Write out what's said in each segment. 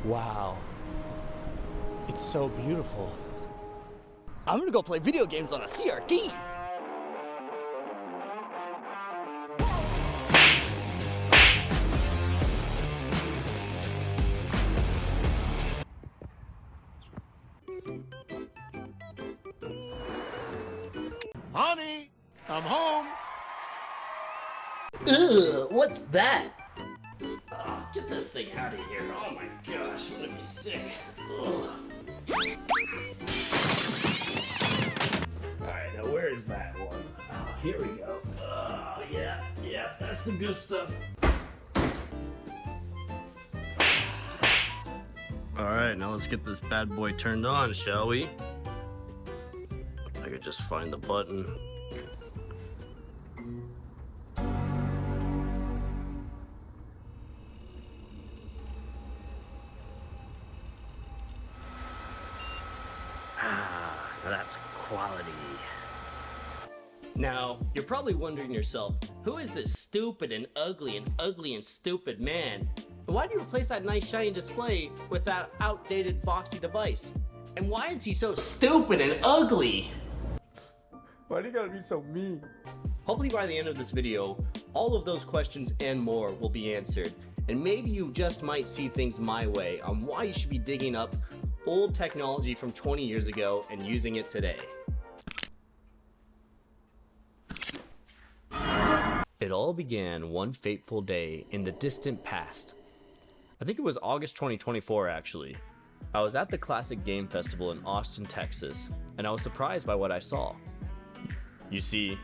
Wow. It's so beautiful. I'm gonna go play video games on a CRT. Honey, I'm home. Ugh, what's that? Oh, get this thing out of here. Oh my gosh, I'm gonna be sick. Ugh. Alright, now where is that one? Oh, here we go. Yeah, that's the good stuff. Alright, now let's get this bad boy turned on, shall we? If I could just find the button. That's quality. Now, you're probably wondering yourself, who is this stupid and ugly and stupid man? And why do you replace that nice shiny display with that outdated boxy device? And why is he so stupid and ugly? Why do you gotta be so mean? Hopefully by the end of this video, all of those questions and more will be answered. And maybe you just might see things my way on why you should be digging up old technology from 20 years ago and using it today. It all began one fateful day in the distant past. I think it was August 2024 actually. I was at the Classic Game Festival in Austin, Texas, and I was surprised by what I saw. You see,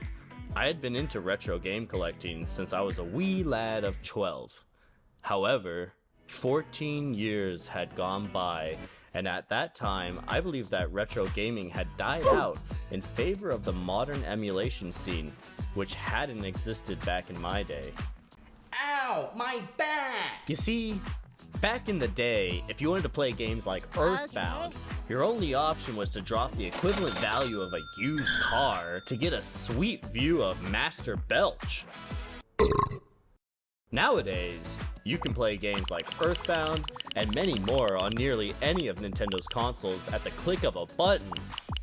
I had been into retro game collecting since I was a wee lad of 12. However, 14 years had gone by, and at that time, I believe that retro gaming had died out in favor of the modern emulation scene, which hadn't existed back in my day. Ow, my back! You see, back in the day, if you wanted to play games like Earthbound, your only option was to drop the equivalent value of a used car to get a sweet view of Master Belch. Nowadays, you can play games like Earthbound and many more on nearly any of Nintendo's consoles at the click of a button.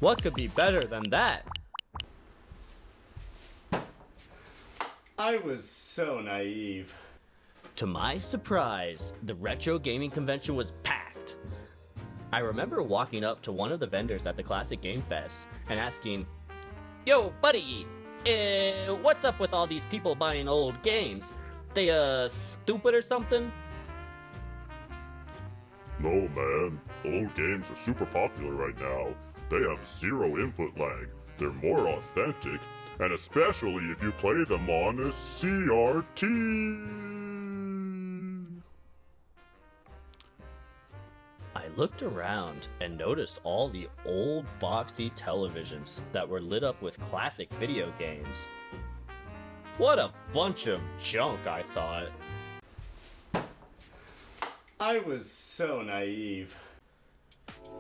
What could be better than that? I was so naive. To my surprise, the retro gaming convention was packed. I remember walking up to one of the vendors at the Classic Game Fest and asking, "Yo, buddy, what's up with all these people buying old games? They, stupid or something?" No, man. Old games are super popular right now. They have zero input lag. They're more authentic, and especially if you play them on a CRT. I looked around and noticed all the old boxy televisions that were lit up with classic video games. What a bunch of junk, I thought. I was so naive.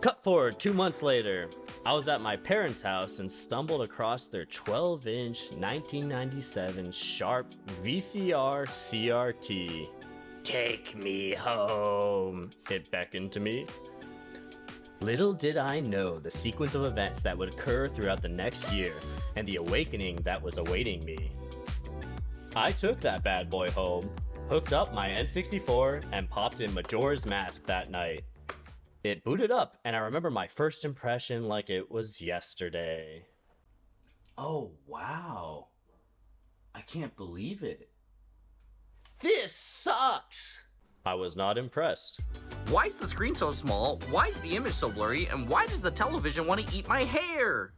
Cut forward 2 months later, I was at my parents' house and stumbled across their 12-inch 1997 Sharp VCR CRT. "Take me home," it beckoned to me. Little did I know the sequence of events that would occur throughout the next year and the awakening that was awaiting me. I took that bad boy home, hooked up my N64, and popped in Majora's Mask that night. It booted up, and I remember my first impression like it was yesterday. Oh, wow. I can't believe it. This sucks! I was not impressed. Why is the screen so small? Why is the image so blurry? And why does the television want to eat my hair?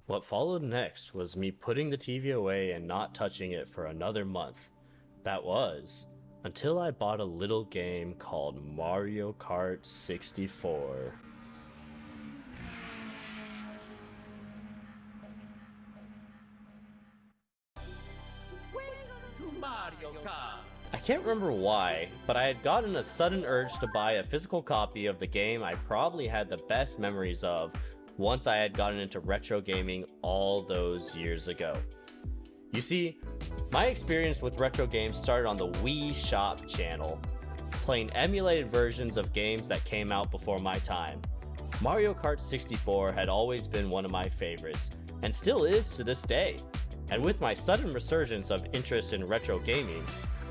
What followed next was me putting the TV away and not touching it for another month. That was, until I bought a little game called Mario Kart 64. I can't remember why, but I had gotten a sudden urge to buy a physical copy of the game I probably had the best memories of once I had gotten into retro gaming all those years ago. You see, my experience with retro games started on the Wii Shop channel. playing emulated versions of games that came out before my time. Mario Kart 64 had always been one of my favorites, and still is to this day. And with my sudden resurgence of interest in retro gaming,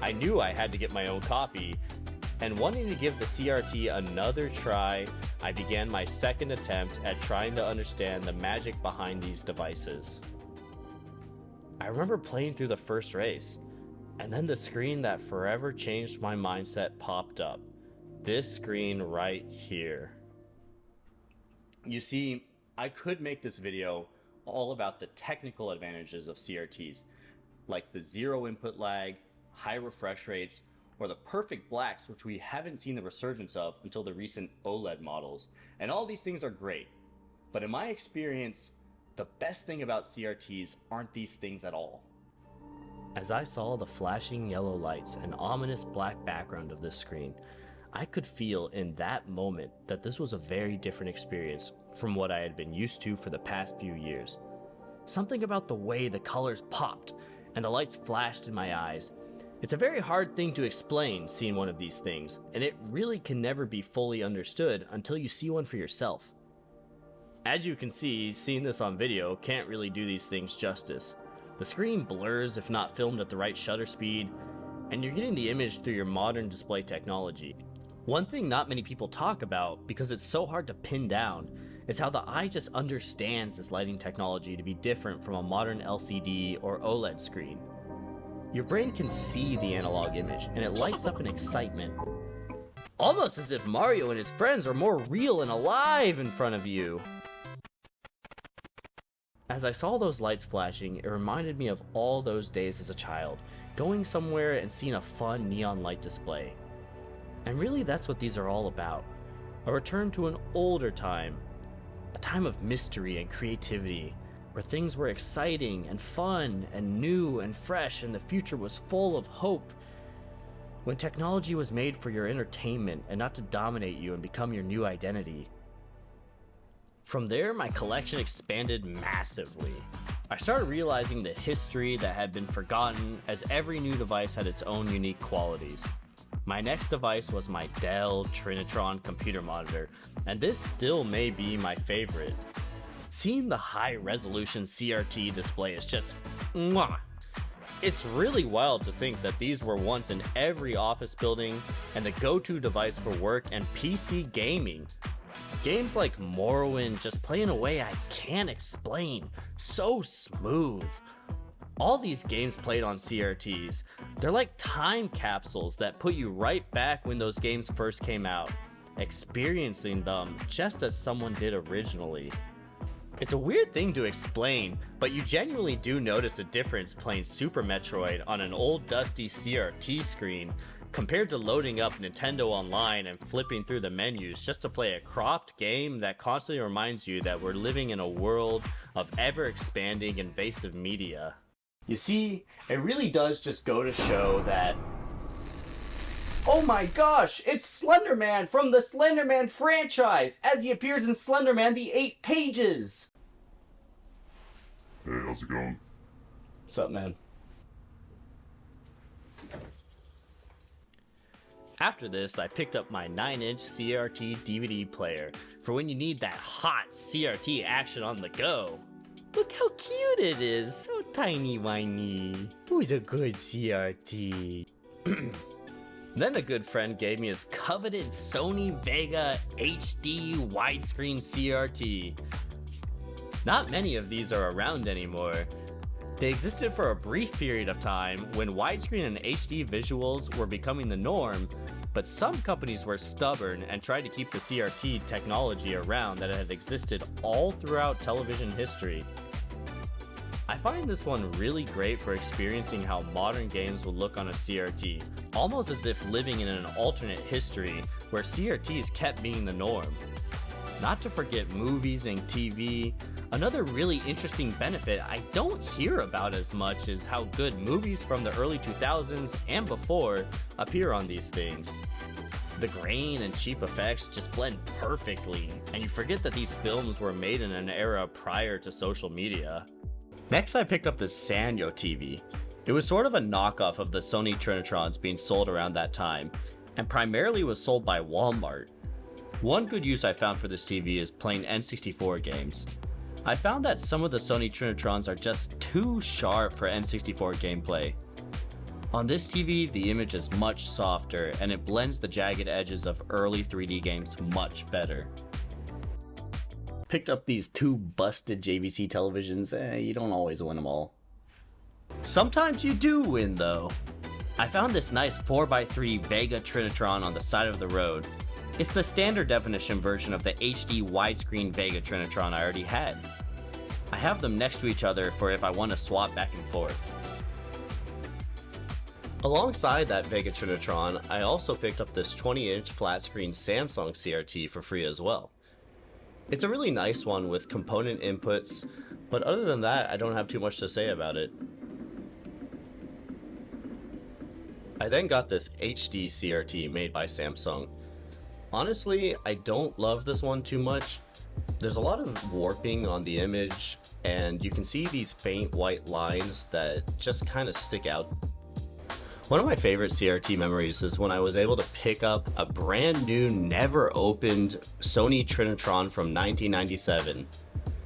I knew I had to get my own copy, and wanting to give the CRT another try, I began my second attempt at trying to understand the magic behind these devices. I remember playing through the first race, and then the screen that forever changed my mindset popped up. This screen right here. You see, I could make this video all about the technical advantages of CRTs, like the zero input lag, high refresh rates, or the perfect blacks, which we haven't seen the resurgence of until the recent OLED models. And all these things are great, but in my experience, the best thing about CRTs aren't these things at all. As I saw the flashing yellow lights and ominous black background of this screen, I could feel in that moment that this was a very different experience from what I had been used to for the past few years. Something about the way the colors popped and the lights flashed in my eyes. It's a very hard thing to explain seeing one of these things, and it really can never be fully understood until you see one for yourself. As you can see, seeing this on video can't really do these things justice. The screen blurs if not filmed at the right shutter speed, and you're getting the image through your modern display technology. One thing not many people talk about, because it's so hard to pin down, is how the eye just understands this lighting technology to be different from a modern LCD or OLED screen. Your brain can see the analog image, and it lights up in excitement. Almost as if Mario and his friends are more real and alive in front of you. As I saw those lights flashing, it reminded me of all those days as a child, going somewhere and seeing a fun neon light display. And really that's what these are all about. A return to an older time. A time of mystery and creativity, where things were exciting and fun and new and fresh and the future was full of hope. When technology was made for your entertainment and not to dominate you and become your new identity. From there, my collection expanded massively. I started realizing the history that had been forgotten, as every new device had its own unique qualities. My next device was my Dell Trinitron computer monitor, and this still may be my favorite. Seeing the high-resolution CRT display is just mwah! It's really wild to think that these were once in every office building and the go-to device for work and PC gaming. Games like Morrowind just play in a way I can't explain. So smooth. All these games played on CRTs. They're like time capsules that put you right back when those games first came out, experiencing them just as someone did originally. It's a weird thing to explain, but you genuinely do notice a difference playing Super Metroid on an old dusty CRT screen compared to loading up Nintendo Online and flipping through the menus just to play a cropped game that constantly reminds you that we're living in a world of ever-expanding invasive media. You see, it really does just go to show that... Oh my gosh, it's Slender Man from the Slender Man franchise, as he appears in Slender Man The 8 Pages! Hey, how's it going? What's up, man? After this, I picked up my 9-inch CRT DVD player for when you need that hot CRT action on the go. Look how cute it is, so tiny whiny. Who's a good CRT? Then a good friend gave me his coveted Sony Vega HD widescreen CRT. Not many of these are around anymore. They existed for a brief period of time when widescreen and HD visuals were becoming the norm, but some companies were stubborn and tried to keep the CRT technology around that had existed all throughout television history. I find this one really great for experiencing how modern games would look on a CRT, almost as if living in an alternate history where CRTs kept being the norm. Not to forget movies and TV. Another really interesting benefit I don't hear about as much is how good movies from the early 2000s and before appear on these things. The grain and cheap effects just blend perfectly, and you forget that these films were made in an era prior to social media. Next, I picked up the Sanyo TV. It was sort of a knockoff of the Sony Trinitrons being sold around that time, and primarily was sold by Walmart. One good use I found for this TV is playing N64 games. I found that some of the Sony Trinitrons are just too sharp for N64 gameplay. On this TV, the image is much softer and it blends the jagged edges of early 3D games much better. Picked up these two busted JVC televisions, you don't always win them all. Sometimes you do win though. I found this nice 4x3 Vega Trinitron on the side of the road. It's the standard definition version of the HD widescreen Vega Trinitron I already had. I have them next to each other for if I want to swap back and forth. Alongside that Vega Trinitron, I also picked up this 20-inch flat-screen Samsung CRT for free as well. It's a really nice one with component inputs, but other than that, I don't have too much to say about it. I then got this HD CRT made by Samsung. Honestly, I don't love this one too much. There's a lot of warping on the image, and you can see these faint white lines that just kind of stick out. One of my favorite CRT memories is when I was able to pick up a brand new, never opened Sony Trinitron from 1997.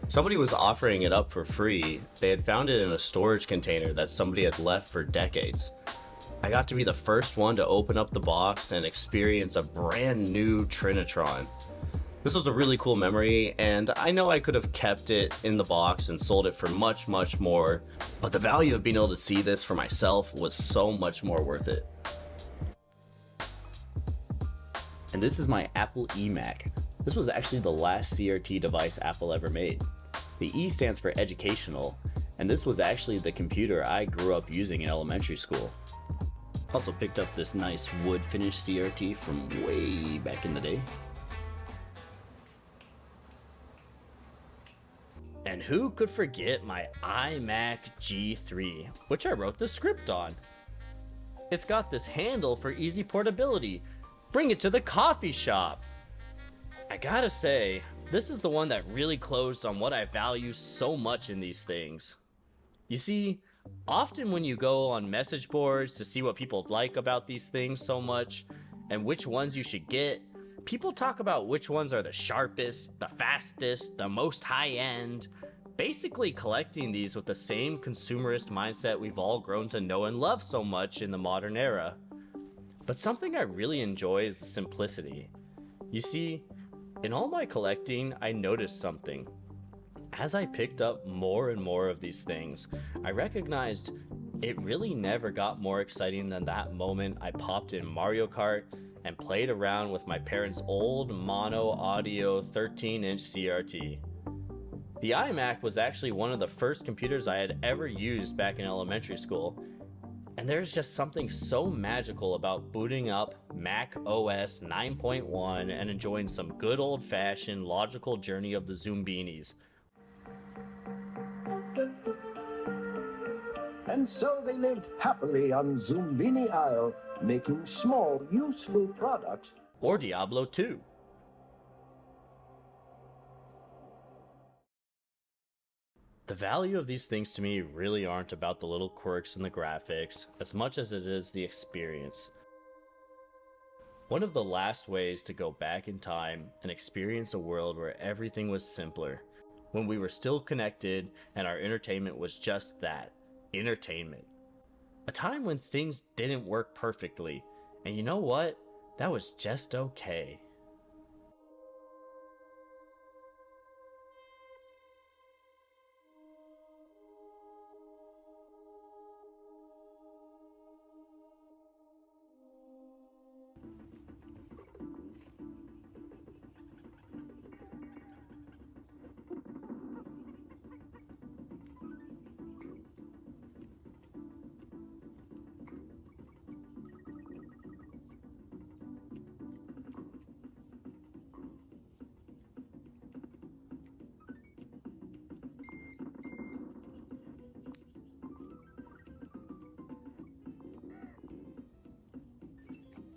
Somebody was offering it up for free. They had found it in a storage container that somebody had left for decades. I got to be the first one to open up the box and experience a brand new Trinitron. This was a really cool memory, and I know I could have kept it in the box and sold it for much, much more, but the value of being able to see this for myself was so much more worth it. And this is my Apple eMac. This was actually the last CRT device Apple ever made. The E stands for educational, and this was actually the computer I grew up using in elementary school. Also picked up this nice wood finish CRT from way back in the day. And who could forget my iMac G3, which I wrote the script on. It's got this handle for easy portability. Bring it to the coffee shop. I gotta say, this is the one that really closed on what I value so much in these things. You see, often when you go on message boards to see what people like about these things so much and which ones you should get, people talk about which ones are the sharpest, the fastest, the most high-end, basically collecting these with the same consumerist mindset we've all grown to know and love so much in the modern era. But something I really enjoy is the simplicity. You see, in all my collecting, I noticed something. As I picked up more and more of these things, I recognized it really never got more exciting than that moment I popped in Mario Kart and played around with my parents' old mono audio 13-inch CRT. The iMac was actually one of the first computers I had ever used back in elementary school, and there's just something so magical about booting up Mac OS 9.1 and enjoying some good old-fashioned logical journey of the Zoombinis. And so they lived happily on Zumbini Isle, making small, useful products. Or Diablo 2. The value of these things to me really aren't about the little quirks in the graphics, as much as it is the experience. One of the last ways to go back in time and experience a world where everything was simpler, when we were still connected and our entertainment was just that. Entertainment. A time when things didn't work perfectly, and you know what? That was just okay.